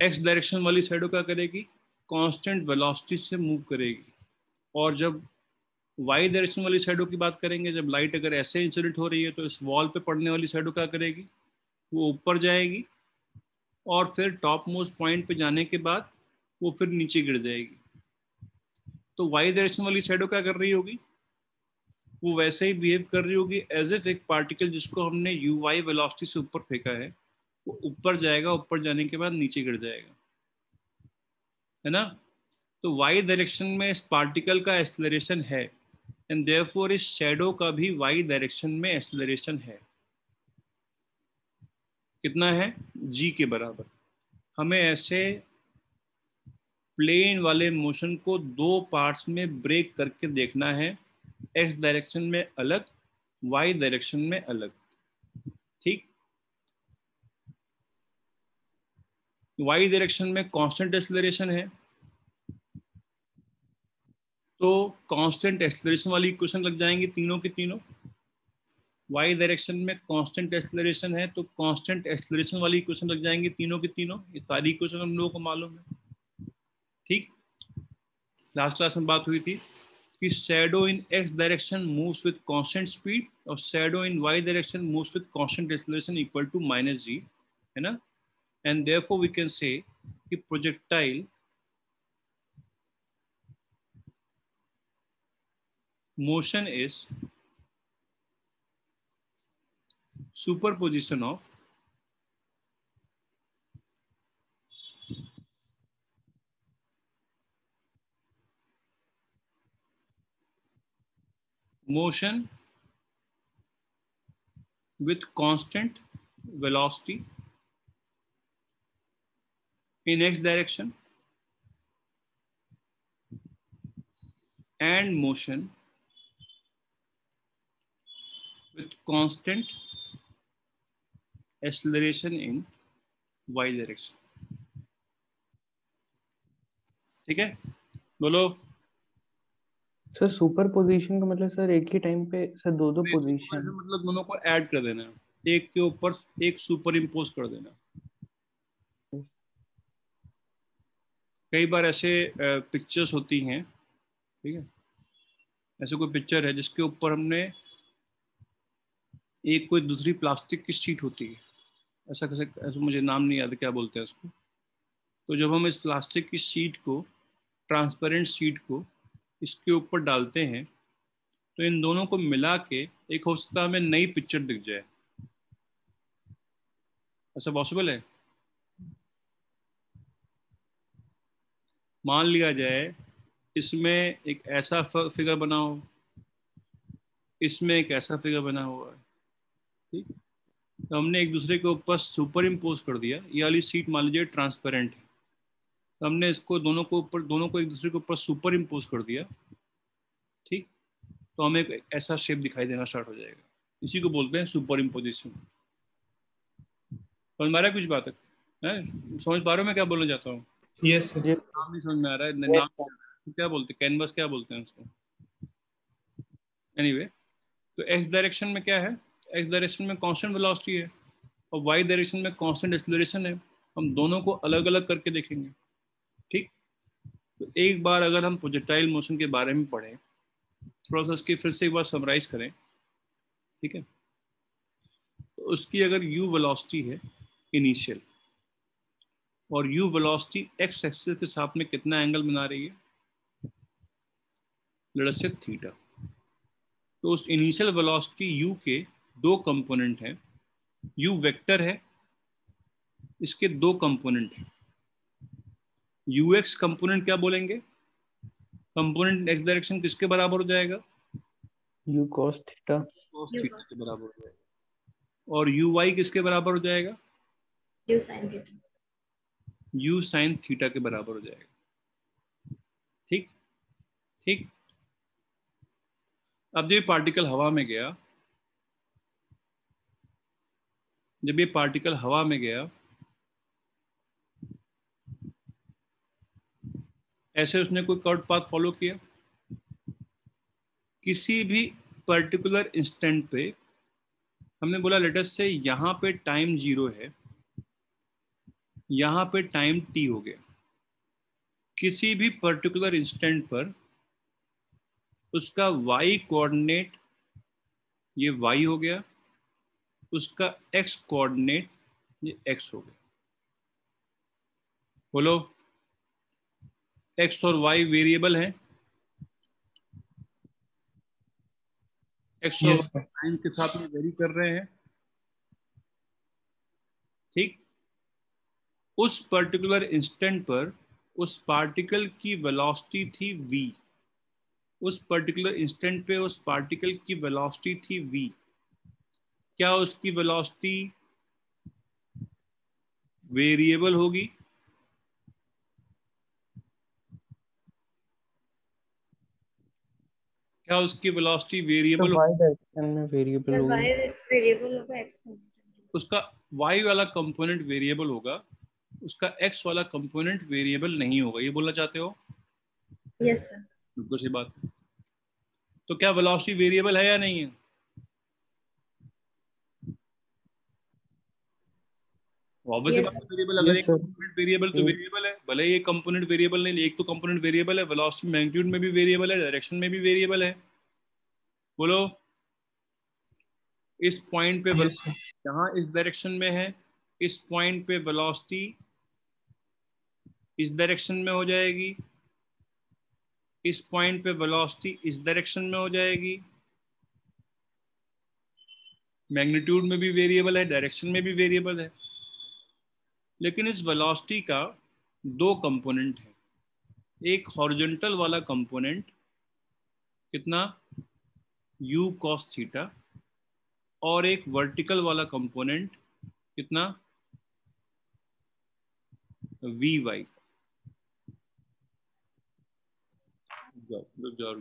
X direction वाली shadow क्या करेगी, कांस्टेंट वेलोसिटी से मूव करेगी। और जब वाई डायरेक्शन वाली शैडो की बात करेंगे, जब लाइट अगर ऐसे इंसिडेंट हो रही है तो इस वॉल पे पड़ने वाली शैडो क्या करेगी, वो ऊपर जाएगी और फिर टॉप मोस्ट पॉइंट पे जाने के बाद वो फिर नीचे गिर जाएगी। तो वाई डायरेक्शन वाली शैडो क्या कर रही होगी, वो वैसे ही बिहेव कर रही होगी एज इफ एक पार्टिकल जिसको हमने यू वाई वेलोसिटी से ऊपर फेंका है वो ऊपर जाएगा, ऊपर जाने के बाद नीचे गिर जाएगा, है ना। तो वाई डायरेक्शन में इस पार्टिकल का एक्सेलरेशन है एंड देयरफॉर इस शैडो का भी वाई डायरेक्शन में एक्सेलरेशन है। कितना है, जी के बराबर। हमें ऐसे प्लेन वाले मोशन को दो पार्ट्स में ब्रेक करके देखना है, एक्स डायरेक्शन में अलग, वाई डायरेक्शन में अलग। ठीक, वाई डायरेक्शन में कांस्टेंट एक्सेलरेशन है, तो कांस्टेंट एक्सेलरेशन वाली इक्वेशन लग जाएंगी तीनों की तीनों। वाई डायरेक्शन में कांस्टेंट एक्सेलरेशन है तो कांस्टेंट एक्सेलरेशन वाली इक्वेशन लग जाएंगी तीनों की तीनों। ये सारी इक्वेशन हम लोगों को मालूम है। ठीक, लास्ट क्लास में बात हुई थी कि shadow in X direction moves with constant speed और shadow in Y direction moves with constant acceleration equal to minus G, है ना। And therefore we can say कि projectile motion is superposition of motion with constant velocity in x direction and motion with constant acceleration in y direction। ठीक है, बोलो। Sir super position का मतलब sir एक ही time पे सर दो दो पोजीशन? मतलब दोनों को ऐड कर देना, एक के ऊपर एक सुपर इम्पोज कर देना। कई बार ऐसे पिक्चर्स होती हैं, ठीक है, ऐसे कोई पिक्चर है जिसके ऊपर हमने एक कोई दूसरी प्लास्टिक की शीट होती है, ऐसा कैसे, ऐसा मुझे नाम नहीं याद क्या बोलते हैं उसको। तो जब हम इस प्लास्टिक की शीट को, ट्रांसपेरेंट शीट को इसके ऊपर डालते हैं तो इन दोनों को मिला के एक हो सकता है हमें नई पिक्चर दिख जाए। ऐसा पॉसिबल है? मान लिया जाए इसमें एक ऐसा फिगर बना हो, इसमें एक ऐसा फिगर बना हुआ है, ठीक। तो हमने एक दूसरे के ऊपर सुपर इम्पोज कर दिया, ये वाली सीट मान लीजिए ट्रांसपेरेंट है, तो हमने इसको दोनों को ऊपर, दोनों को एक दूसरे के ऊपर सुपर इम्पोज कर दिया, ठीक। तो हमें एक ऐसा शेप दिखाई देना स्टार्ट हो जाएगा, इसी को बोलते हैं सुपर इम्पोजिशन। समझ में आ रहा है कुछ बात है? समझ पा रहे हो मैं क्या बोलना चाहता हूँ? Yes sir. नाम नहीं समझ में आ रहा है, नाम क्या बोलते हैं, कैनवस क्या बोलते हैं उसको, एनीवे। तो एक्स डायरेक्शन में क्या है, एक्स डायरेक्शन में कांस्टेंट वेलोसिटी है और वाई डायरेक्शन में कांस्टेंट एक्सेलरेशन है। हम दोनों को अलग अलग करके देखेंगे, ठीक। तो एक बार अगर हम प्रोजेक्टाइल मोशन के बारे में पढ़ें, थोड़ा सा उसकी फिर से एक बार समराइज करें, ठीक है। तो उसकी अगर u वेलोसिटी है इनिशियल और u वेलोसिटी x एक्सिस के साथ में कितना एंगल बना रही है, लेट्स से थीटा। तो उस इनिशियल वेलोसिटी u के दो कंपोनेंट हैं, u वेक्टर है, इसके दो कंपोनेंट हैं। ux कंपोनेंट क्या बोलेंगे, कंपोनेंट x डायरेक्शन किसके बराबर हो जाएगा, u cos theta, cos theta के बराबर हो जाएगा। और uy किसके बराबर हो जाएगा, u sin theta, u sin theta के बराबर हो जाएगा, ठीक। ठीक, अब जब ये पार्टिकल हवा में गया, जब ये पार्टिकल हवा में गया, ऐसे उसने कोई कर्व पाथ फॉलो किया, किसी भी पर्टिकुलर इंस्टेंट पे हमने बोला लेट अस से यहाँ पे टाइम 0 है, यहाँ पे टाइम t हो गया, किसी भी पर्टिकुलर इंस्टेंट पर उसका y कोऑर्डिनेट ये y हो गया, उसका x कोऑर्डिनेट ये x हो गया। बोलो, x और y वेरिएबल हैं, x और यस y सर। टाइम के साथ में वेरी कर रहे हैं। ठीक, उस पर्टिकुलर इंस्टेंट पर उस पार्टिकल की वेलोसिटी थी v, उस पर्टिकुलर इंस्टेंट पे उस पार्टिकल की वेलोसिटी थी v। क्या उसकी वेलोसिटी वेरिएबल होगी? क्या उसकी वेलोसिटी तो वेरिएबल? y डायरेक्शन में वेरिएबल सर होगी। y वेरिएबल होगा, x कांस्टेंट। उसका y वाला कंपोनेंट वेरिएबल होगा, उसका x वाला कंपोनेंट वेरिएबल नहीं होगा, ये बोलना चाहते हो? Yes sir. बिल्कुल सी बात। तो क्या वेलोसिटी वेरिएबल है या नहीं है? ऑब्वियसली यस बात सर। है वेरिएबल। अगर यस एक सर। कंपोनेंट वेरिएबल तो वेरिएबल है, भले ही एक कंपोनेंट वेरिएबल नहीं, एक तो कंपोनेंट वेरिएबल है, वेलोसिटी मैग्नीट्यूड में भी वेरिएबल है, डायरेक्शन में भी वेरिएबल है। बोलो, इस पॉइंट पे यस सर। यहाँ इस डायरेक्शन में है, इस पॉइंट पे वेलोसिटी इस डायरेक्शन में हो जाएगी, इस पॉइंट पे वेलोसिटी इस डायरेक्शन में हो जाएगी। मैग्नीट्यूड में भी वेरिएबल है, डायरेक्शन में भी वेरिएबल है। लेकिन इस वेलोसिटी का दो कंपोनेंट है, एक हॉरिजॉन्टल वाला कंपोनेंट कितना u cos थीटा, और एक वर्टिकल वाला कंपोनेंट कितना vy। रुक जाओ,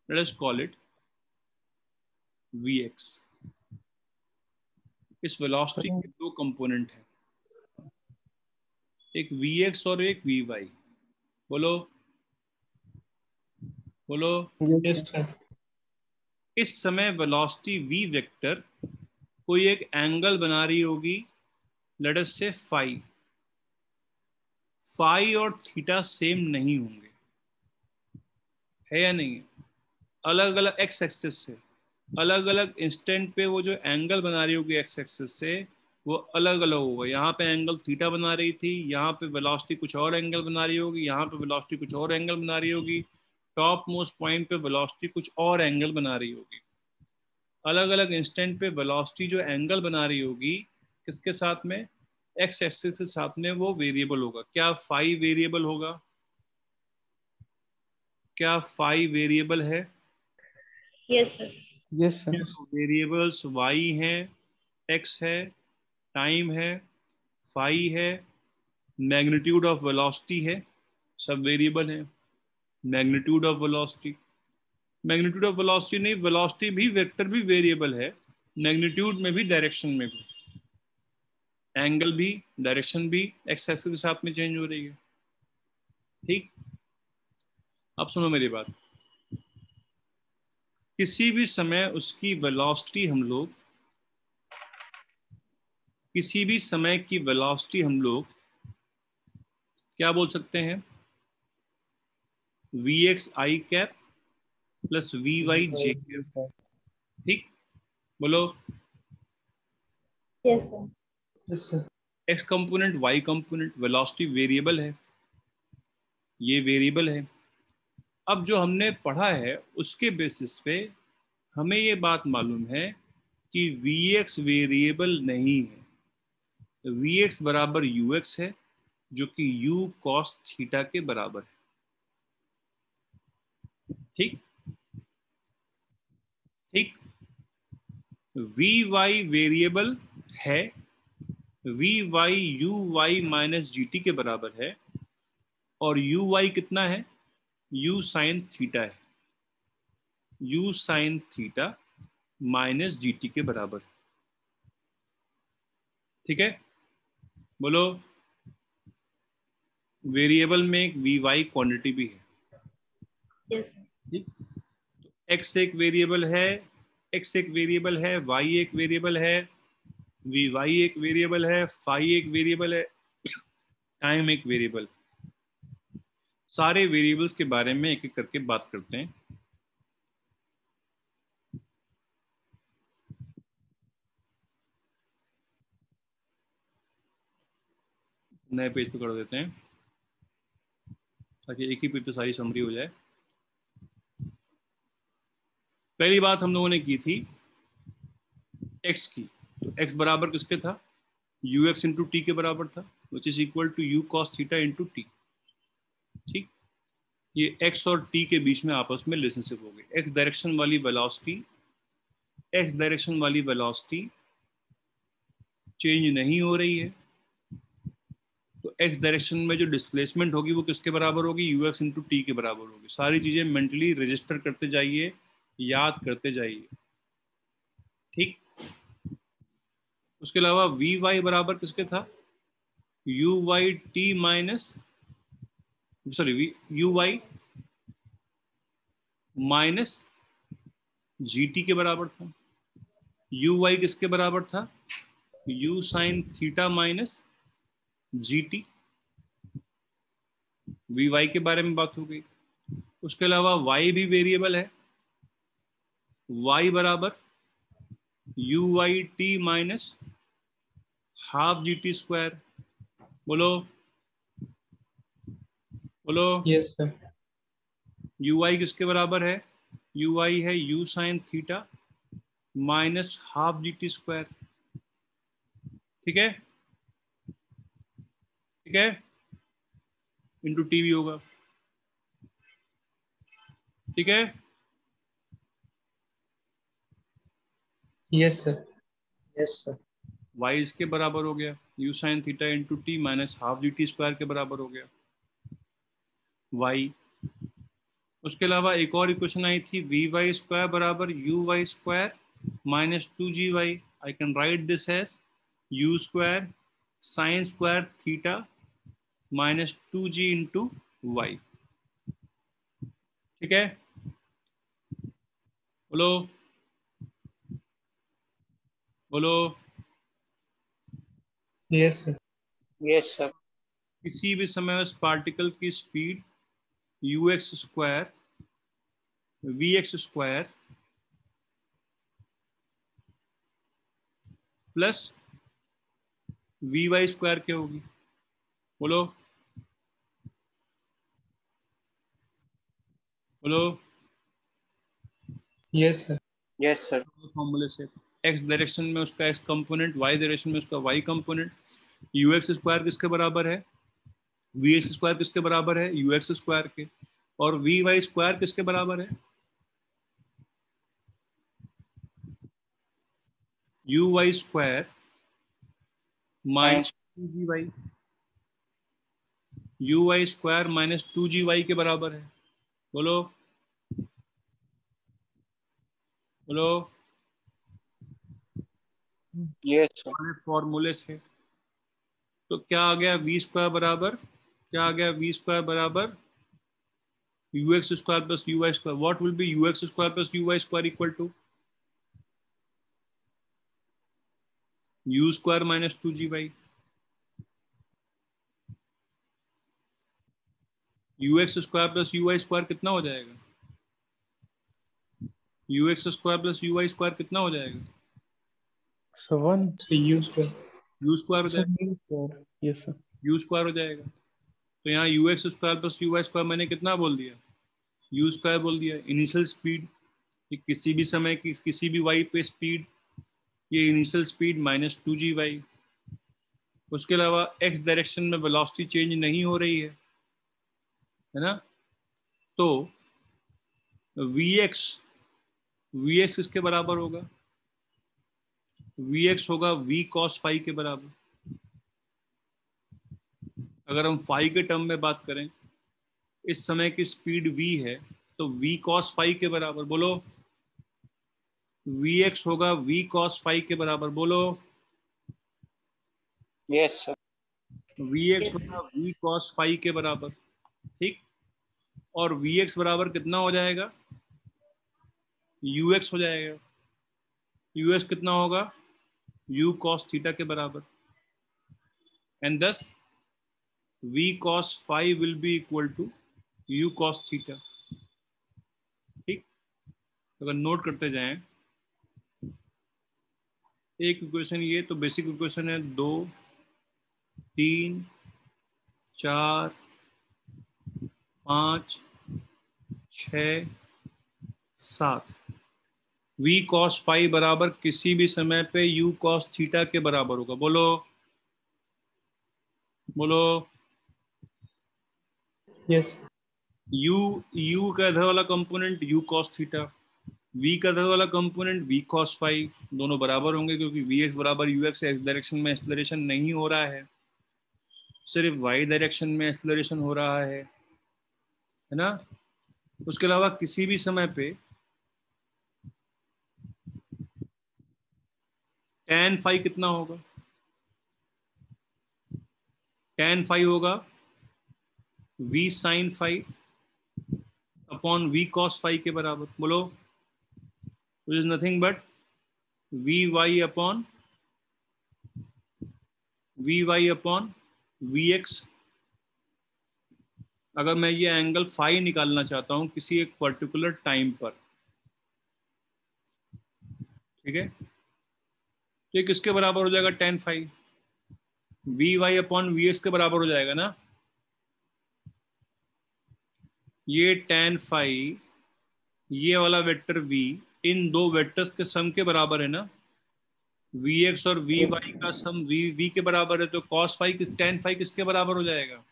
let us call it vx। इस वेलोसिटी के दो कंपोनेंट हैं, एक vx और एक vy। बोलो बोलो, यस सर। इस समय वेलोसिटी v वेक्टर कोई एक एंगल बना रही होगी, लेट अस से फाई। फाई और थीटा सेम नहीं होंगे, है या नहीं? अलग अलग एक्स एक्सिस से, अलग अलग इंस्टेंट पे वो जो एंगल बना रही होगी एक्स एक्सिस से, वो अलग अलग होगा। यहाँ पे एंगल थीटा बना रही थी, यहाँ पे वेलोसिटी कुछ और एंगल बना रही होगी, यहाँ पे वेलोसिटी कुछ और एंगल बना रही होगी, टॉप मोस्ट पॉइंट पे वेलोसिटी कुछ और एंगल बना रही होगी। अलग अलग इंस्टेंट पे वेलोसिटी जो एंगल बना रही होगी किसके साथ में? एक्स एक्सिस के साथ में, वो वेरिएबल होगा। क्या फाई वेरिएबल होगा? क्या फाई वेरिएबल है? Yes sir. Yes sir. Yes. Variables y हैं, x है, टाइम है, फाई है, मैग्नीट्यूड ऑफ वेलोसिटी है, सब वेरिएबल है। Magnitude of velocity, magnitude of velocity नहीं, वेलोसिटी भी वेक्टर भी वेरिएबल है, मैग्नीट्यूड में भी डायरेक्शन में भी, एंगल भी डायरेक्शन भी एक्स एक्सिस के साथ में चेंज हो रही है। ठीक, अब सुनो मेरी बात। किसी भी समय उसकी वेलोसिटी हम लोग, किसी भी समय की वेलोसिटी हम लोग क्या बोल सकते हैं? V X I cap plus V Y J cap. ठीक, बोलो। Yes sir. Yes sir. X component Y component, velocity variable है, ये वेरिएबल है। अब जो हमने पढ़ा है उसके बेसिस पे हमें ये बात मालूम है कि वी एक्स वेरिएबल नहीं है, वी एक्स बराबर यू एक्स है, जो कि u cos थीटा के बराबर है। ठीक ठीक, वी वाई वेरिएबल है, V Y U Y minus G T के बराबर है, और यू वाई कितना है? u साइन थीटा है, u sine theta minus G T के बराबर। ठीक है, बोलो। वेरिएबल में एक वी वाई क्वांटिटी भी है। Yes sir. ठीक, एक्स एक वेरिएबल है, एक्स एक वेरिएबल है, वाई एक वेरिएबल है, वी वाई एक वेरिएबल है, फाई एक वेरिएबल है, टाइम एक वेरिएबल। सारे वेरिएबल्स के बारे में एक एक करके बात करते हैं। नए पेज पे कर देते हैं ताकि एक ही पेज पे सारी समरी हो जाए। पहली बात हम लोगों ने की थी x की, तो x बराबर किसके था, यू एक्स इंटू टी के बराबर था, which is equal to U cos theta into T. ठीक, ये x और t के बीच में आपस में रिलेशनशिप हो गई। x डायरेक्शन वाली वेलोसिटी चेंज नहीं हो रही है, तो x डायरेक्शन में जो डिस्प्लेसमेंट होगी वो किसके बराबर होगी, यू एक्स इंटू टी के बराबर होगी। सारी चीजें मेंटली रजिस्टर करते जाइए, याद करते जाइए। ठीक, उसके अलावा वी वाई बराबर किसके था, U Y T minus U Y minus G T के बराबर था। यू वाई किसके बराबर था, U sine theta minus G T. V Y के बारे में बात हो गई। उसके अलावा वाई भी वेरिएबल है, वाई बराबर U Y T minus half G T square. बोलो बोलो। Yes sir. यू आई किसके बराबर है, यू आई है you sine theta minus half G T square. ठीक है, ठीक है, इंटू टी भी होगा। ठीक है, yes sir. Yes sir. Y इसके बराबर हो गया, U sine theta into T minus half G T square के बराबर हो गया वाई। उसके अलावा एक और इक्वेशन आई थी, वी वाई स्क्वायर बराबर U Y square minus two G Y. I can write this as U square sine square theta minus two G into Y. ठीक है, बोलो बोलो। Yes sir. Yes sir. किसी भी समय उस पार्टिकल की speed U X square V X square plus V Y square क्या होगी, बोलो बोलो। Yes sir. Yes sir. फॉर्मूले से एक्स डायरेक्शन में उसका एक्स कंपोनेंट, वाई डायरेक्शन में उसका Y component. U X square किसके बराबर है, वी एक्स स्क्वायर किसके बराबर है, यू एक्स स्क्वायर के। और वी वाई स्क्वायर किसके बराबर है, U Y square minus two G Y. U Y square minus two G Y के बराबर है। बोलो बोलो। Yes sir. फॉर्मूले से तो क्या आ गया, वी स्क्वायर बराबर क्या आ गया, वी स्क्वायर बराबर U X square plus U Y square. What will be U X square plus U Y square equal to U square minus two G Y. U X square plus U Y square कितना हो जाएगा, U X square plus U Y square कितना हो जाएगा, sir 1 से U square. U square हो sir जाएगा, U square. Yes sir. U square हो जाएगा। तो यहाँ U X square plus U Y square मैंने कितना बोल दिया, यू स्क्वायर बोल दिया। इनिशियल स्पीड, किसी भी समय की किसी भी वाई पे स्पीड, ये initial speed minus two G Y. उसके अलावा एक्स डायरेक्शन में वेलोसिटी चेंज नहीं हो रही है ना, तो वी एक्स किसके बराबर होगा, वी एक्स होगा वी कॉस फाई के बराबर। अगर हम फाई के टर्म में बात करें, इस समय की स्पीड v है, तो v cos फाई के बराबर। बोलो, vx होगा v cos फाई के बराबर। बोलो, यस सर। vx Yes, होगा v cos फाई के बराबर। ठीक, और vx बराबर कितना हो जाएगा, ux हो जाएगा। ux कितना होगा, u cos थीटा के बराबर, एंड दस v cos phi will be equal to u cos theta. ठीक, अगर नोट करते जाएं, एक इक्वेशन ये तो बेसिक इक्वेशन है, 2 3 4 5 6 7, v cos phi बराबर किसी भी समय पे u cos थीटा के बराबर होगा। बोलो बोलो। यस। u का इधर वाला component u cos theta, v का इधर वाला कंपोनेंट v cos phi, दोनों बराबर होंगे क्योंकि vx बराबर ux, x डायरेक्शन में एक्सेलरेशन नहीं हो रहा है, सिर्फ y डायरेक्शन में एक्सेलरेशन हो रहा है ना। उसके अलावा किसी भी समय पे tan phi कितना होगा? tan phi होगा v sin phi upon v cos phi के बराबर। बोलो, which is nothing but vy upon vx। अगर मैं ये एंगल फाई निकालना चाहता हूं किसी एक पर्टिकुलर टाइम पर, ठीक है, तो ये किसके बराबर हो जाएगा? tan phi, vy upon vx के बराबर हो जाएगा ना। ये tan phi, ये वाला वेक्टर v, इन दो वेक्टर्स के सम के बराबर है ना। vx और vy का सम v के बराबर है, तो cos phi tan phi किसके बराबर हो जाएगा?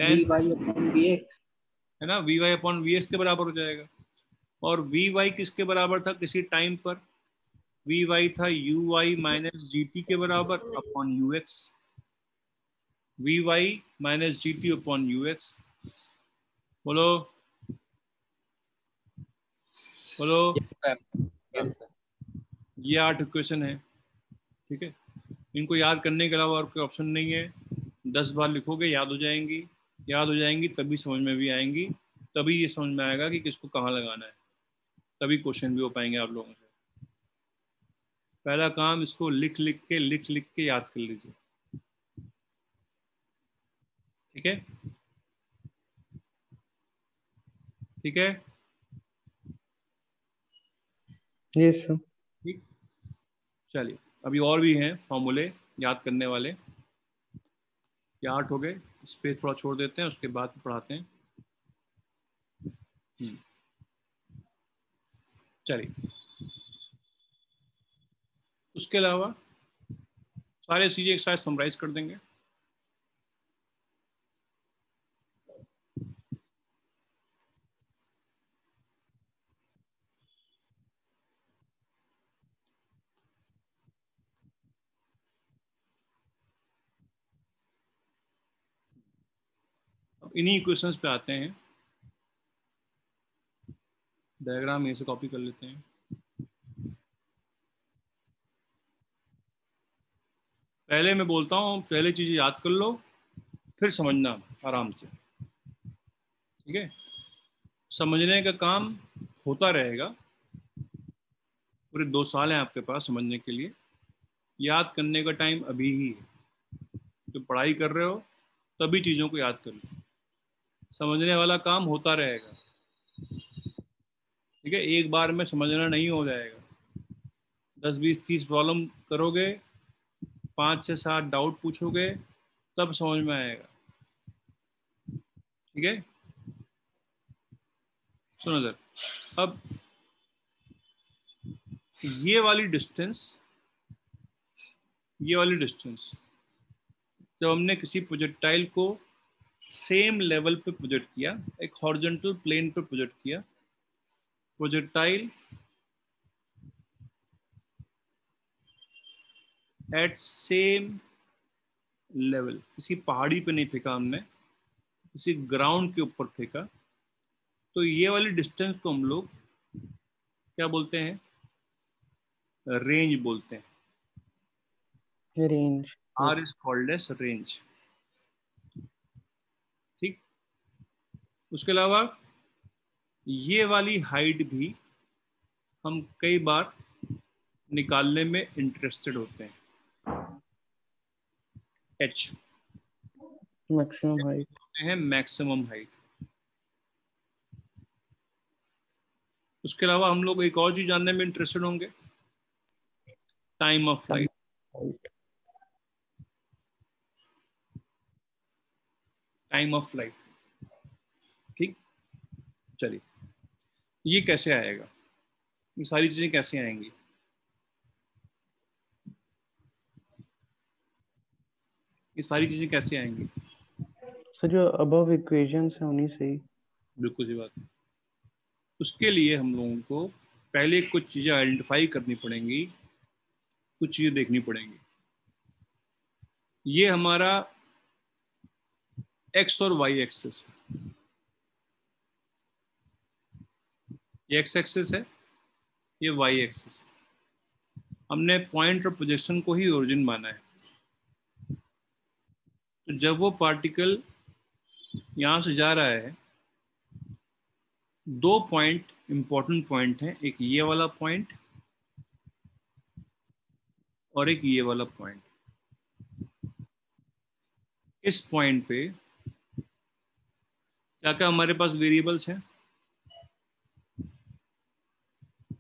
tan vy अपॉन vx है ना, vy अपॉन vx के बराबर हो जाएगा। और vy किसके बराबर था किसी टाइम पर? vy था uy माइनस gt के बराबर upon ux, vy minus gt upon ux। बोलो बोलो। Yes sir. ये 8 इक्वेशन है, ठीक है। इनको याद करने के अलावा और कोई ऑप्शन नहीं है। 10 बार लिखोगे याद हो जाएंगी, याद हो जाएंगी तभी समझ में भी आएंगी, तभी ये समझ में आएगा कि किसको कहाँ लगाना है, तभी क्वेश्चन भी हो पाएंगे आप लोगों से। पहला काम, इसको लिख लिख के याद कर लीजिए, ठीक है ठीक है। Yes sir. ठीक, चलिए अभी और भी हैं फॉर्मूले याद करने वाले। ये 8 हो गए, इस पे थोड़ा छोड़ देते हैं, उसके बाद पढ़ाते हैं। चलिए, उसके अलावा सारे चीजें एक साथ समराइज कर देंगे। अब इन्हीं इक्वेशंस पे आते हैं। डायग्राम यहीं से कॉपी कर लेते हैं। पहले मैं बोलता हूँ, पहले चीजें याद कर लो, फिर समझना आराम से, ठीक है। समझने का काम होता रहेगा, पूरे 2 साल हैं आपके पास समझने के लिए। याद करने का टाइम अभी ही है। तो पढ़ाई कर रहे हो तभी चीज़ों को याद कर लो, समझने वाला काम होता रहेगा, ठीक है। एक बार में समझना नहीं हो जाएगा। 10 20 30 प्रॉब्लम करोगे, 5 6 7 डाउट पूछोगे, तब समझ में आएगा, ठीक है। सुनो सर, अब ये वाली डिस्टेंस जब हमने किसी प्रोजेक्टाइल को सेम लेवल पे प्रोजेक्ट किया, एक हॉरिजॉन्टल प्लेन पे प्रोजेक्ट किया, प्रोजेक्टाइल एट सेम लेवल, किसी पहाड़ी पे नहीं फेंका हमने, किसी ग्राउंड के ऊपर फेंका, तो ये वाली डिस्टेंस को हम लोग क्या बोलते हैं? रेंज बोलते हैं। Range. R is called as range, ठीक। उसके अलावा ये वाली हाइट भी हम कई बार निकालने में इंटरेस्टेड होते हैं। H maximum height. होते हैं मैक्सिमम हाइट। उसके अलावा हम लोग एक और चीज जानने में इंटरेस्टेड होंगे, time of flight. Time of flight, ठीक। चलिए, ये कैसे आएगा, ये सारी चीजें कैसे आएंगी? ये सारी चीजें कैसे आएंगी? सर जो अबव इक्वेशंस है उन्हीं से ही। बिल्कुल सही बात है। उसके लिए हम लोगों को पहले कुछ चीजें आइडेंटिफाई करनी पड़ेंगी, कुछ चीजें देखनी पड़ेंगी। ये हमारा एक्स और वाई एक्सिस है, ये एक्स एक्सिस है, ये वाई एक्सिस है। हमने पॉइंट और प्रोजेक्शन को ही ओरिजिन माना है। तो जब वो पार्टिकल यहां से जा रहा है, दो पॉइंट इंपॉर्टेंट पॉइंट हैं, एक ये वाला पॉइंट और एक ये वाला पॉइंट। इस पॉइंट पे क्या क्या हमारे पास वेरिएबल्स हैं?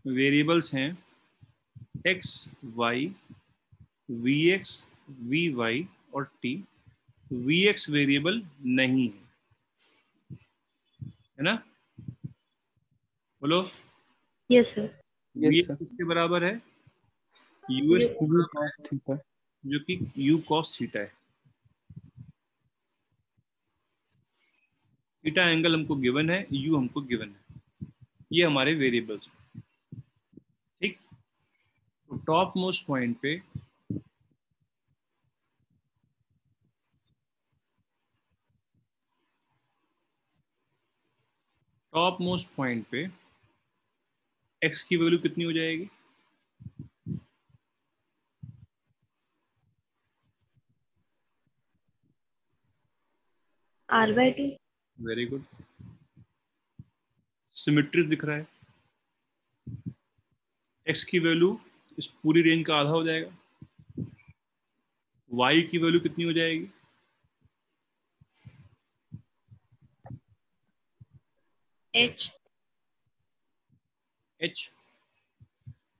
वेरिएबल्स हैं X, Y, V X, V Y और टी। वी एक्स वेरिएबल नहीं है ना? बोलो। Yes sir. V yes X sir. किसके बराबर है? US U U cos theta. जो कि यू कॉस थीटा है। थीटा एंगल हमको गिवन है, यू हमको गिवन है, ये हमारे वेरिएबल्स हैं, ठीक। तो टॉप मोस्ट पॉइंट पे एक्स की वैल्यू कितनी हो जाएगी? R/2। Very good. सिमेट्री दिख रहा है। एक्स की वैल्यू इस पूरी रेंज का आधा हो जाएगा। वाई की वैल्यू कितनी हो जाएगी? H। H.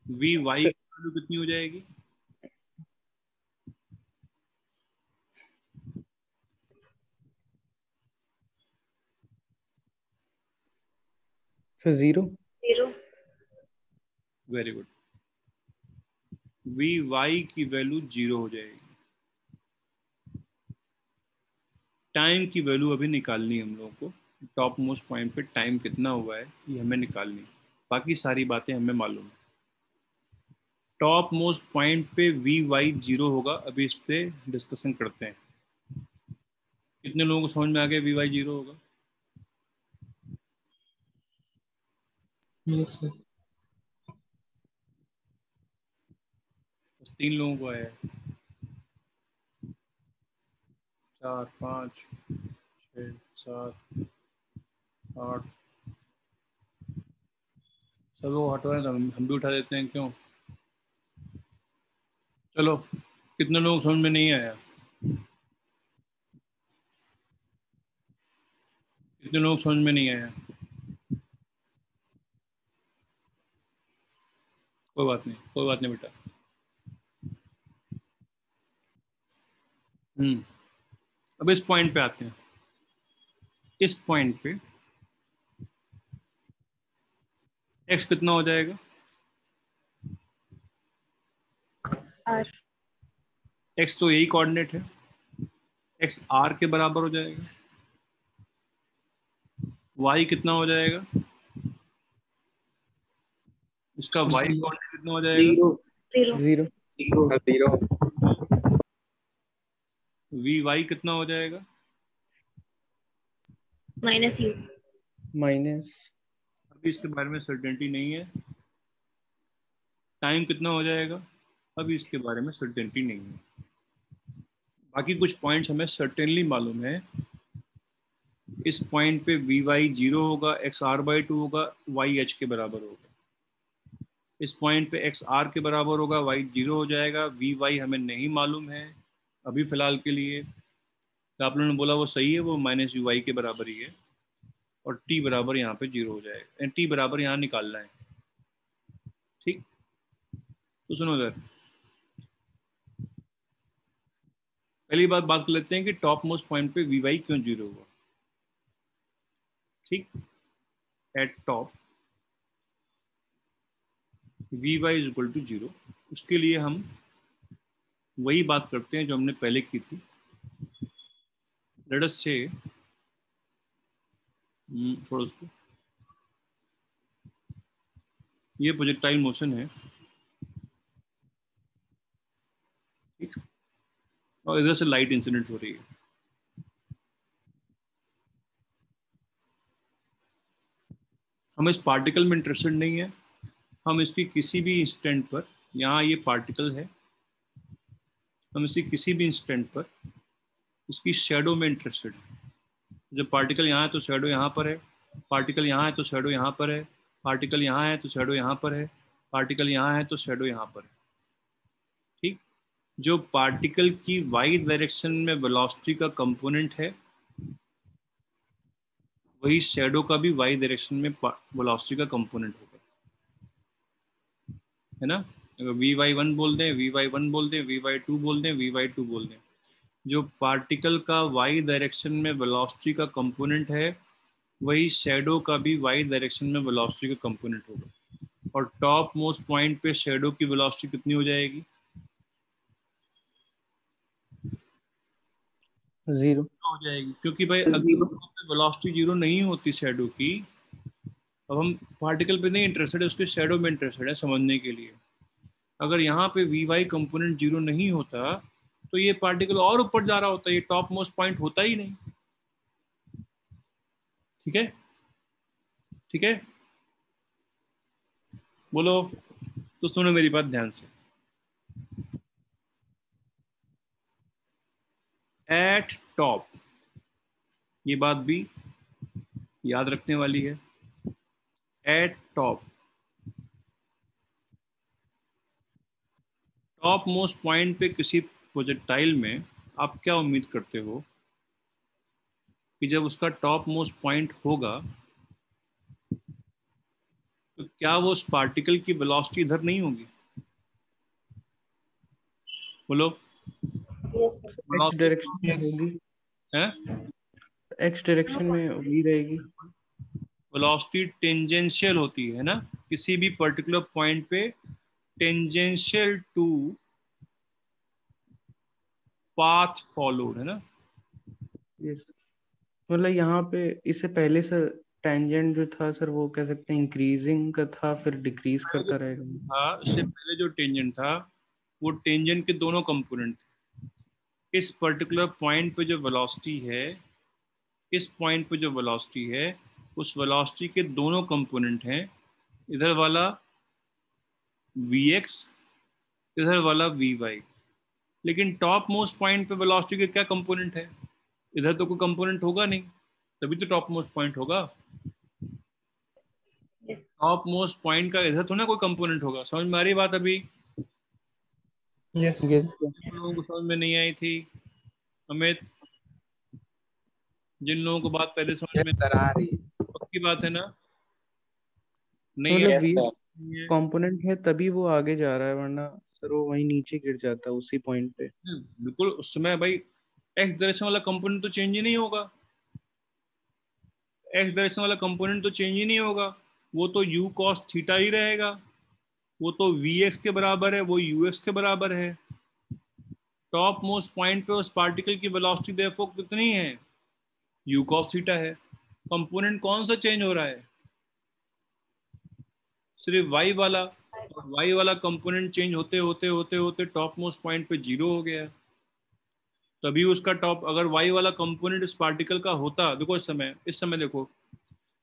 V Y sir की वैल्यू कितनी हो जाएगी? Sir 0। 0। Very good. V Y की वैल्यू 0 हो जाएगी। टाइम की वैल्यू अभी निकालनी है हम लोगों को। टॉप मोस्ट पॉइंट पे टाइम कितना हुआ है ये हमें निकालनी है, बाकी सारी बातें हमें मालूम है। टॉप मोस्ट पॉइंट पे वी वाई 0 होगा, अभी इस पे डिस्कशन करते हैं। कितने लोगों को समझ में आ गया वी वाई 0 होगा? Yes sir. बस 3 लोगों को आया है। 4 5 6 7 8, सब लोग हटवा रहे हैं, हम भी उठा देते हैं, क्यों? चलो, कितने लोग समझ में नहीं आया? कितने लोग समझ में नहीं आया? कोई बात नहीं, कोई बात नहीं बेटा। अब इस पॉइंट पे आते हैं। इस पॉइंट पे एक्स कितना हो जाएगा? R। एक्स तो यही कोऑर्डिनेट है, एक्स आर के बराबर हो जाएगा। वाई कितना हो जाएगा? इसका वाई कोऑर्डिनेट कितना हो जाएगा? 0। 0। 0। 0। वी वाई कितना हो जाएगा? -U। माइनस। अभी इसके बारे में सर्टेनिटी नहीं है। टाइम कितना हो जाएगा? अभी इसके बारे में सर्टेनिटी नहीं है। बाकी कुछ पॉइंट्स हमें सर्टेनली मालूम है। इस पॉइंट पे वी वाई 0 होगा, एक्स आर बाई 2 होगा, वाई एच के बराबर होगा। इस पॉइंट पे एक्स आर के बराबर होगा, वाई 0 हो जाएगा, वी वाई हमें नहीं मालूम है अभी फ़िलहाल के लिए। तो आप लोगों ने बोला वो सही है, वो माइनस यू वाई के बराबर ही है, और टी बराबर यहाँ पे 0 हो जाएगा, टी बराबर यहाँ निकालना है। ठीक, तो सुनो इधर, पहली बात कर लेते हैं कि टॉप मोस्ट पॉइंट पे वी वाई क्यों 0 हुआ। ठीक, at top V Y is equal to 0, उसके लिए हम वही बात करते हैं जो हमने पहले की थी। लेट अस से थोड़ा उसको, ये प्रोजेक्टाइल मोशन है, ठीक, और इधर से लाइट इंसिडेंट हो रही है। हम इस पार्टिकल में इंटरेस्टेड नहीं है, हम इसकी किसी भी इंस्टेंट पर, यहाँ ये पार्टिकल है, हम इसकी किसी भी इंस्टेंट पर इसकी शेडो में इंटरेस्टेड है। जब पार्टिकल यहाँ है तो शेडो यहाँ पर है, पार्टिकल यहाँ है तो शेडो यहाँ पर है, पार्टिकल यहाँ है तो शेडो यहाँ पर है, पार्टिकल यहाँ है तो शेडो यहाँ पर है। ठीक, जो पार्टिकल की वाई डायरेक्शन में वेलोसिटी का कंपोनेंट है, वही शेडो का भी वाई डायरेक्शन में वेलोसिटी का कंपोनेंट होगा, है ना। अगर Vy1 बोल दें, Vy1 बोल दें, Vy2 बोल दें, Vy2 बोल दें, जो पार्टिकल का वाई डायरेक्शन में वेलोसिटी का कंपोनेंट है, वही शेडो का भी वाई डायरेक्शन में वेलोसिटी का कंपोनेंट होगा। और टॉप मोस्ट पॉइंट पे शेडो की वेलोसिटी कितनी हो जाएगी? 0 हो जाएगी, क्योंकि भाई अगर वेलोसिटी 0 नहीं होती शेडो की, अब हम पार्टिकल पे नहीं इंटरेस्टेड है, उसके शेडो में इंटरेस्टेड है समझने के लिए। अगर यहाँ पे वी वाई कंपोनेंट 0 नहीं होता तो ये पार्टिकल और ऊपर जा रहा होता, ये टॉप मोस्ट पॉइंट होता ही नहीं। ठीक है, ठीक है, बोलो। तो सुनो मेरी बात ध्यान से, एट टॉप, ये बात भी याद रखने वाली है, eight top, top most point पे किसी प्रोजेक्टाइल में आप क्या उम्मीद करते हो कि जब उसका टॉप मोस्ट पॉइंट होगा तो क्या वो उस पार्टिकल की वेलोसिटी इधर नहीं होगी? बोलो, एक्स डायरेक्शन में होगी, एक्स डायरेक्शन में वही रहेगी। वेलोसिटी टेंजेंशियल होती है ना, किसी भी पर्टिकुलर पॉइंट पे टेंजेंशियल टू पाथ फॉलोड, है ना। यस, मतलब यहाँ पे इससे पहले सर टेंजेंट जो था सर, वो कह सकते हैं इंक्रीजिंग का था, फिर डिक्रीज करता रहेगा। था इससे पहले जो टेंजेंट था, वो टेंजेंट के दोनों कंपोनेंट थे। इस पर्टिकुलर पॉइंट पे जो वेलोसिटी है, इस पॉइंट पे जो वेलोसिटी है, उस वेलोसिटी के दोनों कंपोनेंट हैं, इधर वाला Vx, इधर वाला Vy। लेकिन टॉप मोस्ट पॉइंट पे वेलोसिटी के क्या कंपोनेंट है? इधर तो कोई कंपोनेंट होगा नहीं, तभी तो टॉप मोस्ट पॉइंट होगा। टॉप मोस्ट पॉइंट का इधर तो ना कोई कंपोनेंट होगा। समझ में आ रही बात अभी? यस यस जिन लोगों को समझ में नहीं आई थी, अमित, जिन लोगों को बात पहले समझ में, यस सर, आ रही है। पक्की बात है ना? नहीं है? मतलब यस वी सर, कंपोनेंट है तभी वो आगे जा रहा है, वरना सर वो वहीं नीचे गिर जाता है उसी पॉइंट पे। बिल्कुल, उस समय भाई एक्स डायरेक्शन वाला कंपोनेंट तो चेंज ही नहीं होगा, एक्स डायरेक्शन वाला कंपोनेंट तो चेंज ही नहीं होगा, वो तो यू कॉस थीटा ही रहेगा, वो तो वी एक्स के बराबर है, वो यू एक्स के बराबर है। टॉप मोस्ट पॉइंट पे उस पार्टिकल की वेलोसिटी देयरफॉर कितनी है? यू कॉस थीटा है। कंपोनेंट कौन सा चेंज हो रहा है? सिर्फ वाई वाला। वाई वाला कंपोनेंट चेंज होते होते होते होते टॉप मोस्ट पॉइंट पे 0 हो गया, तभी उसका टॉप, अगर वाई वाला कंपोनेंट इस पार्टिकल का होता, देखो इस समय देखो,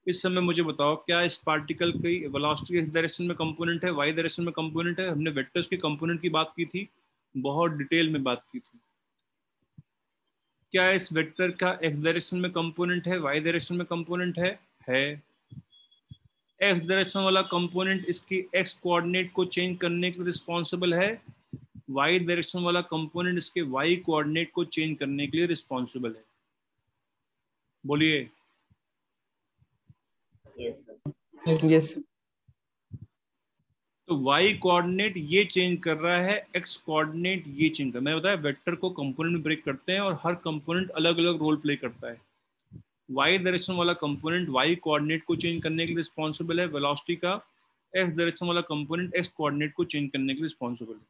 इस समय मुझे बताओ, क्या इस पार्टिकल की वेलोसिटी इस डायरेक्शन में कंपोनेंट है, वाई डायरेक्शन में कंपोनेंट है? हमने वेक्टर्स के कंपोनेंट की बात की थी, बहुत डिटेल में बात की थी। क्या इस वेक्टर का एक्स डायरेक्शन में कंपोनेंट है, वाई डायरेक्शन में कंपोनेंट है? एक्स डायरेक्शन वाला कंपोनेंट इसकी एक्स कोऑर्डिनेट को चेंज करने के लिए रिस्पॉन्सिबल है, वाई डायरेक्शन वाला कंपोनेंट इसके वाई कोऑर्डिनेट को चेंज करने के लिए रिस्पॉन्सिबल है। बोलिए। Yes sir. यस। तो y कोऑर्डिनेट ये चेंज कर रहा है, x कोऑर्डिनेट ये चेंज कर, मैंने बताया वेक्टर को कंपोनेंट में ब्रेक करते हैं और हर कंपोनेंट अलग अलग रोल प्ले करता है। y डायरेक्शन वाला कंपोनेंट y कोऑर्डिनेट को चेंज करने के लिए रिस्पॉन्सिबल है, वेलोसिटी का x डायरेक्शन वाला कंपोनेंट x कोऑर्डिनेट को चेंज करने के लिए रिस्पॉन्सिबल है।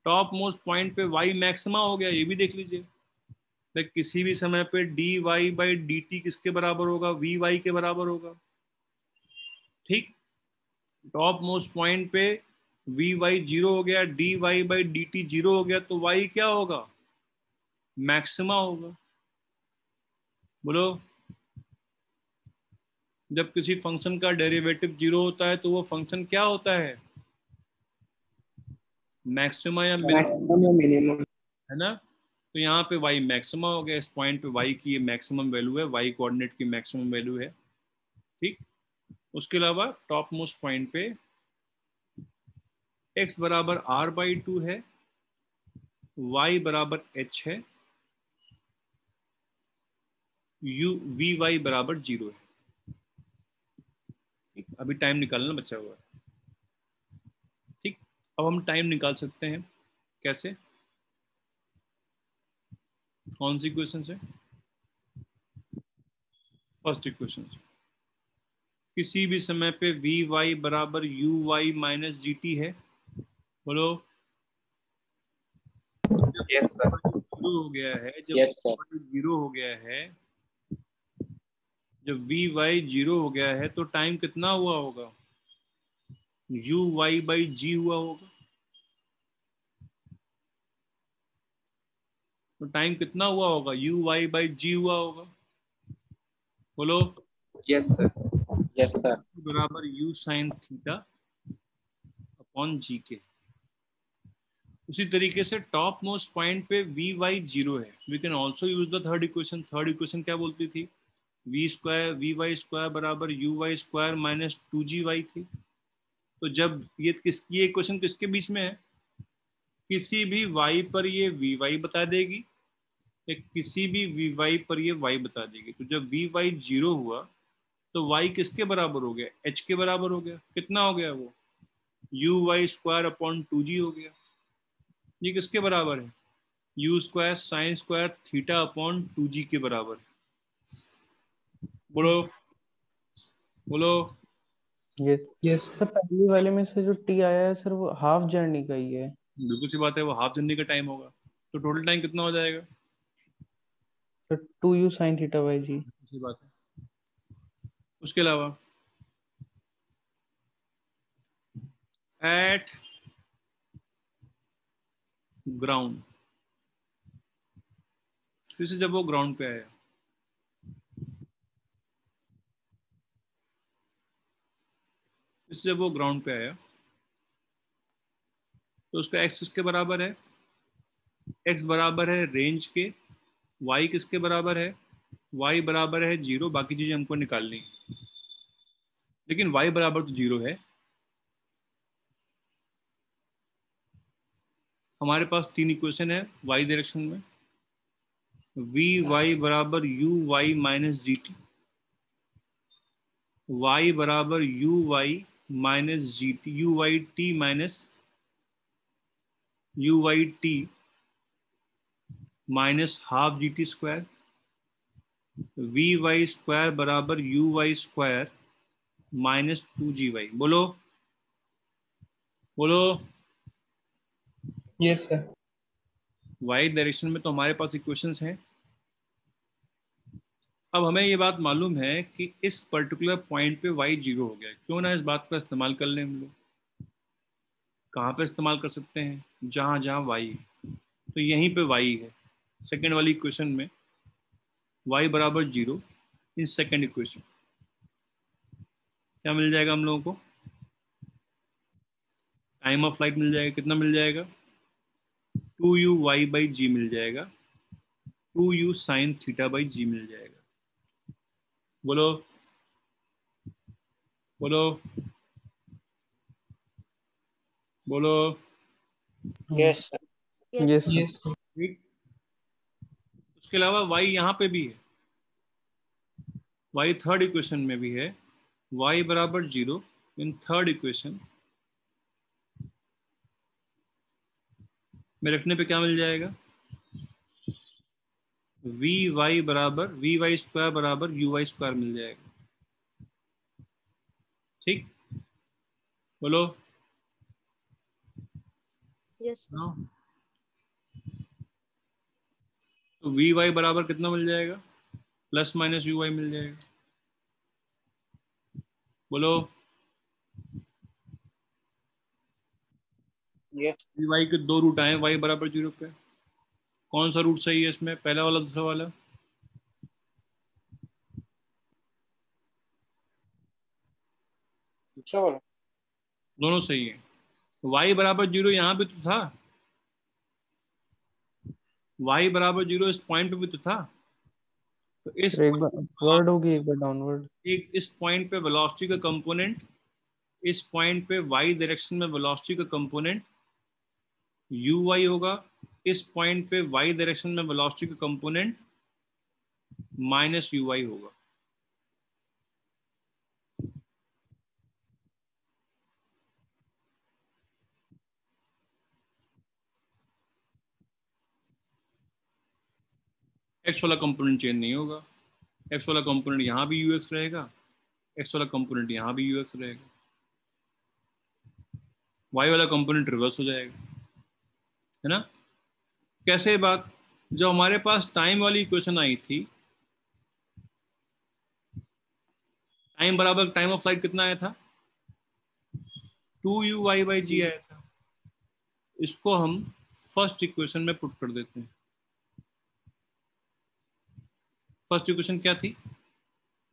टॉप मोस्ट पॉइंट पे y मैक्सिमा हो गया, ये भी देख लीजिए। लाइक किसी भी समय पे dy/dt किसके बराबर होगा, vy के बराबर होगा। ठीक, टॉप मोस्ट पॉइंट पे vy 0 हो गया, dy/dt 0 हो गया, तो y क्या होगा, मैक्सिमा होगा। बोलो। जब किसी फंक्शन का डेरिवेटिव 0 होता है तो वो फंक्शन क्या होता है, मैक्सिमा या मिनिमम, है ना। तो यहाँ पे y मैक्सिमा हो गया, इस पॉइंट पे y की ये मैक्सिमम वैल्यू है, y कोऑर्डिनेट की मैक्सिमम वैल्यू है। ठीक, उसके अलावा टॉप मोस्ट पॉइंट पे x बराबर r/2 है, y बराबर h है, vy बराबर 0 है। ठीक, अभी टाइम निकालना बचा हुआ है। ठीक, अब हम टाइम निकाल सकते हैं, कैसे, कौन सी इक्वेशन से, फर्स्ट इक्वेशन से। किसी भी समय पे vy बराबर uy माइनस gt है। बोलो। Yes sir. जीरो हो गया है, जब यस सर। जीरो हो गया है, जब vy 0 हो गया है तो टाइम कितना हुआ होगा, uy/g हुआ होगा। तो टाइम कितना हुआ होगा, uy/g हुआ होगा। बोलो। Yes sir. Yes sir. बराबर u sin theta upon G के। उसी तरीके से टॉप मोस्ट पॉइंट पे vy 0 है, we can also use the third equation. Third equation क्या बोलती थी, vy स्क्वायर बराबर uy स्क्वायर माइनस 2gy थी। तो जब ये इक्वेशन किसके बीच में है, किसी भी y पर ये vy बता देगी, या किसी भी vy पर ये y बता देगी। तो जब vy 0 हुआ तो y किसके बराबर हो गया, h के बराबर हो गया। कितना हो गया वो, uy स्क्वायर अपॉन 2g हो गया। ये किसके बराबर है, u square sine square theta upon 2g के बराबर है। बोलो। बोलो। यस। यस सर पहले वाले में से जो टी आया है सर वो हाफ जर्नी का ही है। बिल्कुल सी बात है, वो हाफ जर्नी का टाइम होगा। तो टोटल टाइम कितना हो जाएगा, तो 2u sin थीटा बाई जी। सी बात है। उसके अलावा एट ग्राउंड, फिर से जब वो ग्राउंड पे आया, फिर से जब वो ग्राउंड पे आया तो उसका एक्स किसके बराबर है, एक्स बराबर है रेंज के, वाई किसके बराबर है, वाई बराबर है 0, बाकी चीजें हमको निकालनी है। लेकिन वाई बराबर तो 0 है। हमारे पास 3 इक्वेशन है वाई डायरेक्शन में, वी वाई बराबर U Y minus G T, Y बराबर U Y minus G T, U Y T minus U Y T minus half G T square, V Y square बराबर U Y square minus 2gy। बोलो। बोलो। Yes sir. Y direction में तो हमारे पास equations हैं। अब हमें ये बात मालूम है कि इस पर्टिकुलर पॉइंट पे y 0 हो गया, क्यों ना इस बात का इस्तेमाल कर लें हम लोग। कहाँ पे इस्तेमाल कर सकते हैं, जहाँ जहाँ y है, तो यहीं पे y है। सेकेंड वाली इक्वेशन में y बराबर 0, इन सेकेंड इक्वेशन क्या मिल जाएगा हम लोगों को, टाइम ऑफ फ्लाइट मिल जाएगा। कितना मिल जाएगा, 2u/g मिल जाएगा, 2u sin थीटा बाई जी मिल जाएगा। बोलो। बोलो बोलो। Yes, sir. Yes Yes, sir. ठीक, उसके अलावा y यहाँ पे भी है, y थर्ड इक्वेशन में भी है, y बराबर 0 इन थर्ड इक्वेशन में रखने पे क्या मिल जाएगा, vy बराबर vy स्क्वायर बराबर uy स्क्वायर मिल जाएगा। ठीक, बोलो। Yes, sir. हाँ। तो vy बराबर कितना मिल जाएगा, प्लस माइनस uy मिल जाएगा। बोलो। Yes. vy के दो रूट आए, y बराबर 0 पे, कौन सा रूट सही है इसमें, पहला वाला दूसरा वाला? Sure. दोनों सही है। y बराबर 0 यहाँ भी तो था, y बराबर 0 इस पॉइंट पे भी तो था। तो इस एक बार अपवर्ड होगी एक बार डाउनवर्ड। एक इस पॉइंट पे वेलोसिटी का कंपोनेंट, इस पॉइंट पे y डायरेक्शन में वेलोसिटी का कंपोनेंट uy होगा, इस पॉइंट पे y डायरेक्शन में वेलोसिटी का कंपोनेंट माइनस uy होगा। x वाला कंपोनेंट चेंज नहीं होगा, x वाला कंपोनेंट यहाँ भी ux रहेगा, x वाला कंपोनेंट यहाँ भी ux रहेगा, y वाला कंपोनेंट रिवर्स हो जाएगा, है ना। कैसे बात, जो हमारे पास टाइम वाली इक्वेशन आई थी, टाइम बराबर टाइम ऑफ फ्लाइट कितना आया था, 2u/g आया था। इसको हम फर्स्ट इक्वेशन में पुट कर देते हैं। फर्स्ट इक्वेशन क्या थी,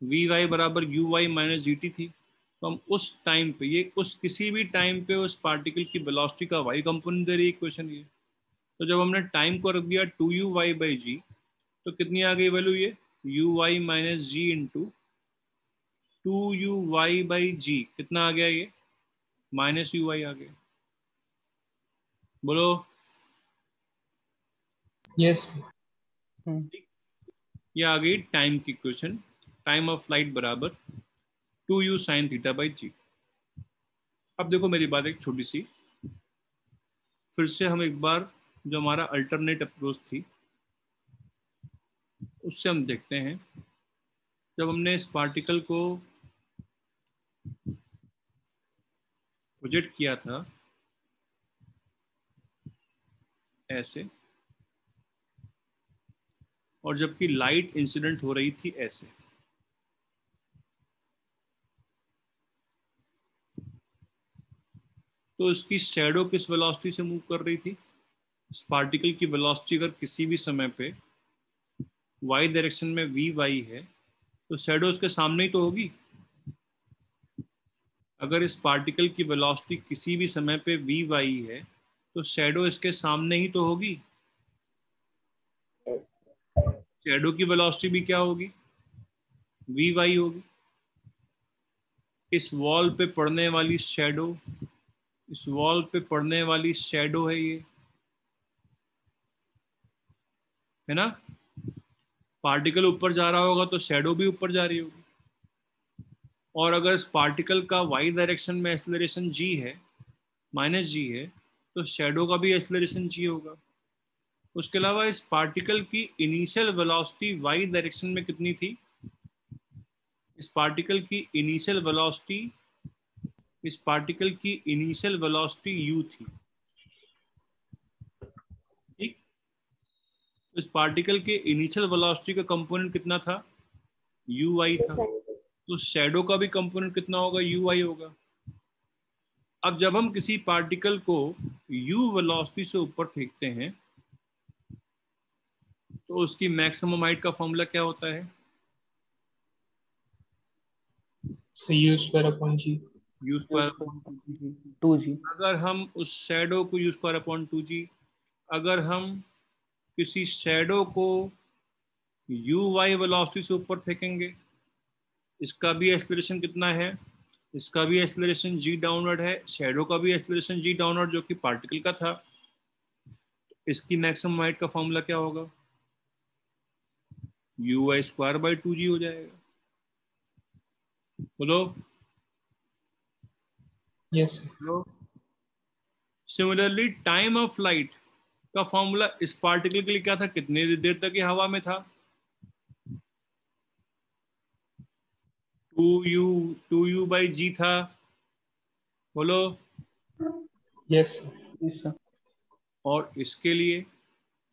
vy बराबर uy माइनस gt थी। तो हम उस टाइम पे, ये उस किसी भी टाइम पे उस पार्टिकल की वेलोसिटी का y कंपोनेंट दे रही है इक्वेशन ये। तो जब हमने टाइम को रख दिया 2u/g, तो कितनी आ गई वैल्यू, ये uy माइनस जी इंटू 2u/g कितना आ गया, ये माइनस uy आ गया। बोलो। Yes, sir. ये आ गई टाइम की इक्वेशन, टाइम ऑफ फ्लाइट बराबर 2u sin θ/g। अब देखो मेरी बात एक छोटी सी, फिर से हम एक बार जो हमारा अल्टरनेट अप्रोच थी उससे हम देखते हैं। जब हमने इस पार्टिकल को प्रोजेक्ट किया था ऐसे, और जबकि लाइट इंसिडेंट हो रही थी ऐसे, तो इसकी शैडो किस वेलोसिटी से मूव कर रही थी, इस पार्टिकल की वेलोसिटी अगर किसी भी समय पे y डायरेक्शन में vy है तो शैडो उसके सामने ही तो होगी। अगर इस पार्टिकल की वेलोसिटी किसी भी समय पे vy है तो शैडो इसके सामने ही तो होगी। शैडो की वेलोसिटी भी क्या होगी, vy होगी। इस वॉल पे पड़ने वाली शैडो, इस वॉल पे पड़ने वाली शैडो है ये, है ना। पार्टिकल ऊपर जा रहा होगा तो शैडो भी ऊपर जा रही होगी। और अगर इस पार्टिकल का y डायरेक्शन में एक्सेलरेशन g है, माइनस g है, तो शैडो का भी एक्सेलरेशन g होगा। उसके अलावा इस पार्टिकल की इनिशियल वेलोसिटी y डायरेक्शन में कितनी थी, इस पार्टिकल की इनिशियल वेलोसिटी, इस पार्टिकल की इनिशियल वेलोसिटी u थी। ठीक, इस पार्टिकल के इनिशियल वेलोसिटी का कंपोनेंट कितना था, uy था। तो शैडो का भी कंपोनेंट कितना होगा, uy होगा। अब जब हम किसी पार्टिकल को u वेलोसिटी से ऊपर फेंकते हैं तो उसकी मैक्सिमम हाइट का फॉर्मूला क्या होता है, So u square upon g. u square. 2g। अगर हम उस शैडो को u स्क्वायर अपॉन 2g, अगर हम किसी शैडो को uy वेलोसिटी से ऊपर फेंकेंगे, इसका भी एक्सेलरेशन कितना है, इसका भी एक्सेलरेशन जी डाउनवर्ड है, शैडो का भी एक्सेलरेशन जी डाउनवर्ड जो कि पार्टिकल का था। इसकी मैक्सिमम हाइट का फॉर्मूला क्या होगा? u(y²/2g हो जाएगा। बोलो Yes, sir. बोलो। सिमिलरली टाइम ऑफ फ्लाइट का फॉर्मूला इस पार्टिकल के लिए क्या था? कितनी देर तक ये हवा में था? 2u/g था। बोलो। Yes, sir. Yes, sir. और इसके लिए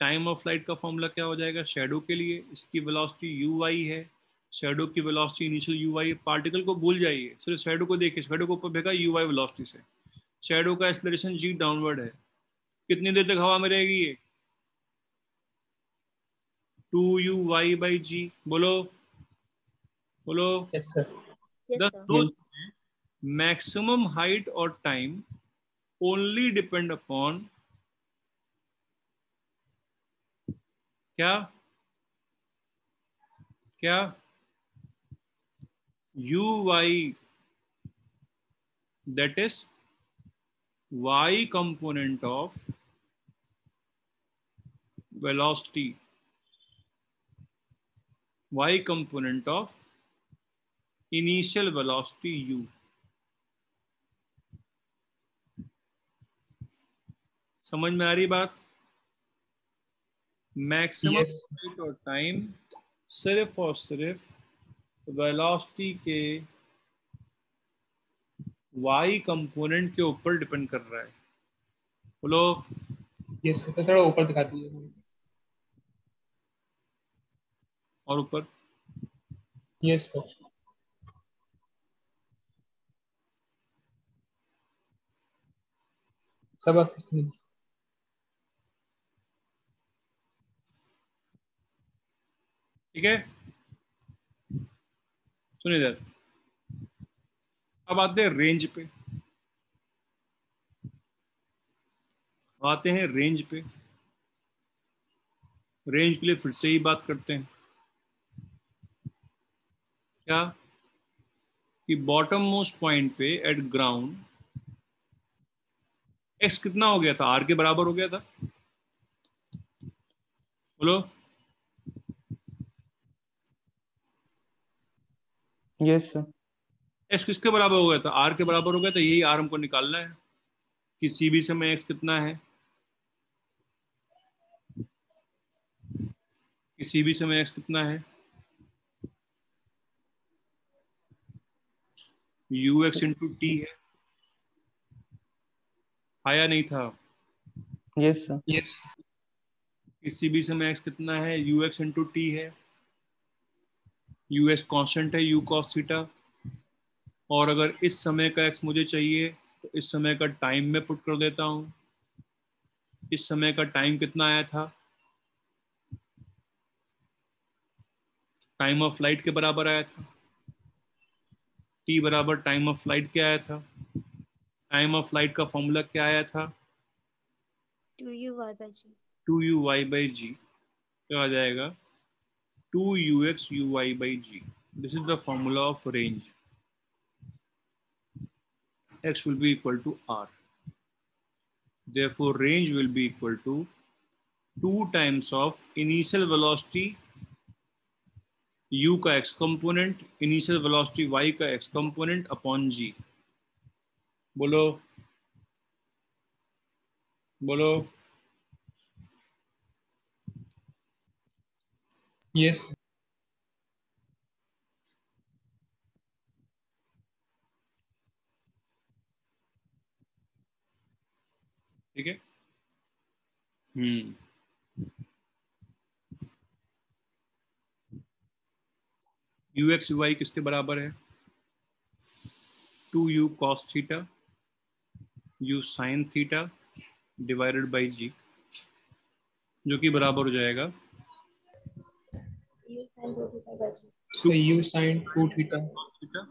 टाइम ऑफ फ्लाइट का फॉर्मूला क्या हो जाएगा? शैडो के लिए इसकी वेलोसिटी u(y) है, शैडो की वेलोसिटी इनिशियल u(y) है। पार्टिकल को भूल जाइए, सिर्फ शैडो को देखिए, शैडो को ऊपर फेंका u(y) वेलोसिटी से। शैडो का एक्सेलरेशन g डाउनवर्ड है। कितनी देर तक हवा में रहेगी ये? 2u(y/g। बोलो बोलो। Yes, sir. The Yes, sir. दो मैक्सिमम हाइट और टाइम ओनली डिपेंड अपॉन क्या क्या? u(y), that is y component of velocity, y component of initial velocity u। समझ में आ रही बात? Maximum Yes. हाइट और टाइम सिर्फ और सिर्फ वेलोसिटी के y कंपोनेंट के ऊपर डिपेंड कर रहा है। बोलो। Yes, sir. तो थोड़ा ऊपर दिखा दीजिए. और ऊपर Yes, sir. सब आप इसमें. ठीक है, सुनिए इधर। अब आते हैं रेंज पे, आते हैं रेंज पे। रेंज के लिए फिर से ही बात करते हैं। क्या? कि बॉटम मोस्ट पॉइंट पे एट ग्राउंड एक्स कितना हो गया था? आर के बराबर हो गया था। बोलो। Yes, sir. एक्स किसके बराबर हो गया था? आर के बराबर हो गया था। यही आर हमको निकालना है कि सी बी समय एक्स कितना है, कि सी बी समय एक्स कितना है। यू एक्स इंटू टी है, आया नहीं था? Yes, sir. Yes. किसी भी समय एक्स कितना है? यू एक्स इंटू टी है। यू एक्स कॉन्स्टेंट है, यू कॉस थीटा। और अगर इस समय का एक्स मुझे चाहिए तो इस समय का टाइम में पुट कर देता हूँ। इस समय का टाइम कितना आया था? टाइम ऑफ फ्लाइट के बराबर आया था। टी बराबर टाइम ऑफ फ्लाइट क्या आया था? टाइम ऑफ फ्लाइट का फॉर्मूला क्या आया था? 2u(y/g). 2u(y/g। क्या आ जाएगा? 2ux(uy/g). This is the formula of range. X will be equal to r. Therefore, range will be equal to 2 times of initial velocity u का x component, initial velocity y का x component upon g। बोलो बोलो। Yes, sir. ठीक है। You x you Y किसके बराबर है? 2u cos theta u sin theta divided by G, जो कि बराबर हो जाएगा U sin 2θ/g. So u sin 2 theta. cos theta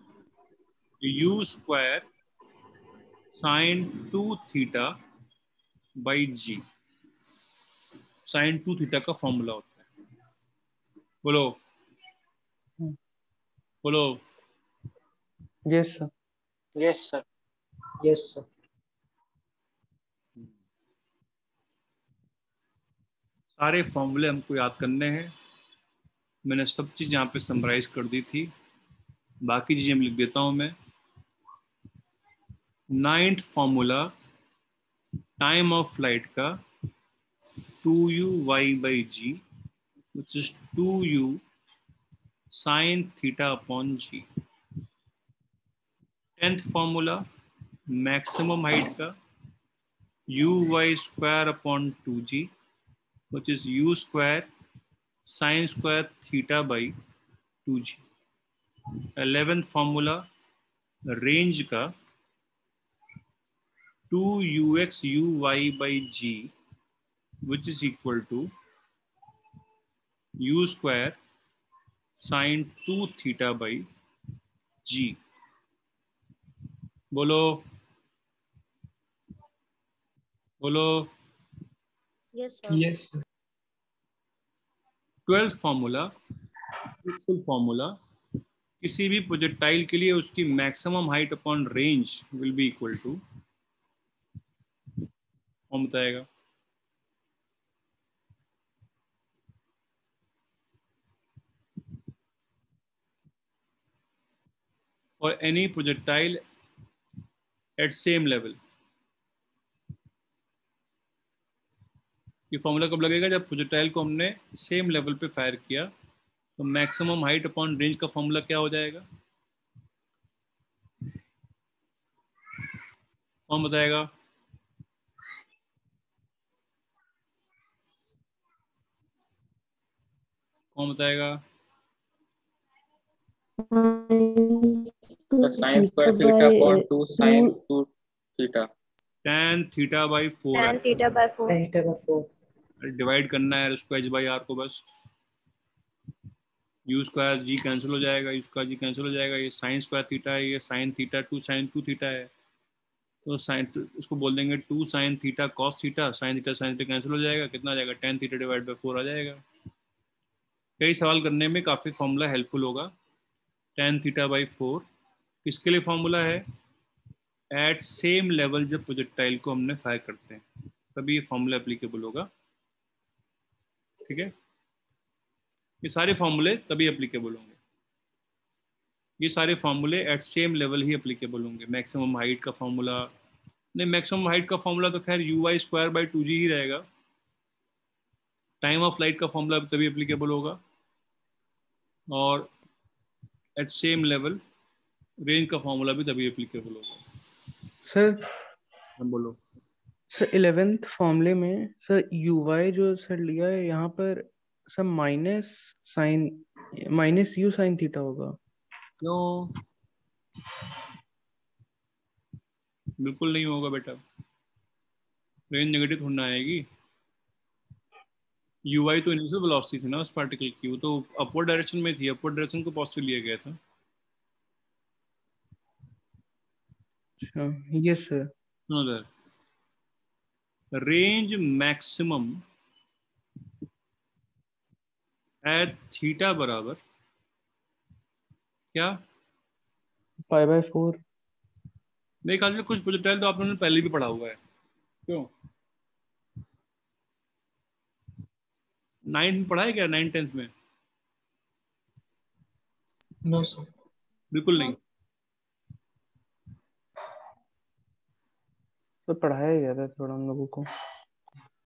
u square sin 2 theta by G. sin 2 theta का फॉर्मूला होता है। बोलो बोलो। Yes, sir. Yes, sir. Yes, sir. सारे फॉर्मूले हमको याद करने हैं। मैंने सब चीज़ यहाँ पे समराइज कर दी थी, बाकी चीज़ें लिख देता हूँ मैं। 9th formula time of flight का 2u/g which is 2u sin theta upon g। 10th formula maximum height का uy² upon 2g which is u square sin square theta by 2g। 11th formula range का 2ux uy by g which is equal to u square sin 2 theta by g। बोलो बोलो। Yes, sir. Yes, sir. 12th formula useful formula, किसी भी projectile के लिए उसकी maximum height upon range will be equal to, कौन बताएगा? और any projectile at same level. ये फॉर्मूला कब लगेगा? जब प्रोजेक्टाइल को हमने सेम लेवल पे फायर किया। तो मैक्सिमम हाइट अपॉन रेंज का फॉर्मूला क्या हो जाएगा? कौन बताएगा? कौन बताएगा? The sin square theta upon 2 sin 2 theta. tan theta by 4 Tan theta by 4. Theta by 4. Divide करना है उसको h बाई आर को, बस यू स्क्वायर जी कैंसिल हो जाएगा, यू स्क्वायर जी कैंसिल हो जाएगा। ये साइन स्क्वायर थीटा है, ये साइन थीटा 2 sin 2 थीटा है। तो साइन उसको बोल देंगे 2 sin theta cos theta, sine theta cancel हो जाएगा, कितना आ जाएगा? tan थीटा डिवाइड बाई 4 आ जाएगा। कई सवाल करने में काफ़ी फॉर्मूला हेल्पफुल होगा। tan थीटा बाई 4 किसके लिए फॉर्मूला है? एट सेम लेवल जब प्रोजेक्टाइल को हमने फायर करते हैं तभी ये फॉर्मूला एप्लीकेबल होगा। ठीक है, ये सारे फॉर्मूले तभी एप्लीकेबल होंगे। ये सारे फॉर्मूले एट सेम लेवल ही एप्लीकेबल होंगे। मैक्सिमम हाइट का फॉर्मूला नहीं, मैक्सिमम हाइट का फॉर्मूला तो खैर uy² बाई 2g ही रहेगा। टाइम ऑफ फ्लाइट का फॉर्मूला तभी एप्लीकेबल होगा, और एट सेम लेवल रेंज का फॉर्मूला भी तभी एप्लीकेबल होगा। सर बोलो। सर 11th फॉर्मूले में सर ui जो सर लिया है यहाँ पर sir minus you sine theta होगा। क्यों? बिल्कुल नहीं होगा बेटा, रेंज नेगेटिव थोड़ी ना आएगी। ui तो इनिशियल वेलोसिटी थी ना उस पार्टिकल की, वो तो अपवर्ड डायरेक्शन में थी, अपवर्ड डायरेक्शन को पॉजिटिव लिया गया था। अच्छा यस सर। सुनो इधर, रेंज मैक्सिमम एट थीटा बराबर क्या? Pi by 4। मेरे ख्याल से कुछ प्रोजेक्टाइल तो आप लोगों ने पहले भी पढ़ा हुआ है। क्यों? 9th में पढ़ा है क्या? 9th 10th में? No, sir. बिल्कुल नहीं। तो पढ़ाया गया था थोड़ा हम लोगों को।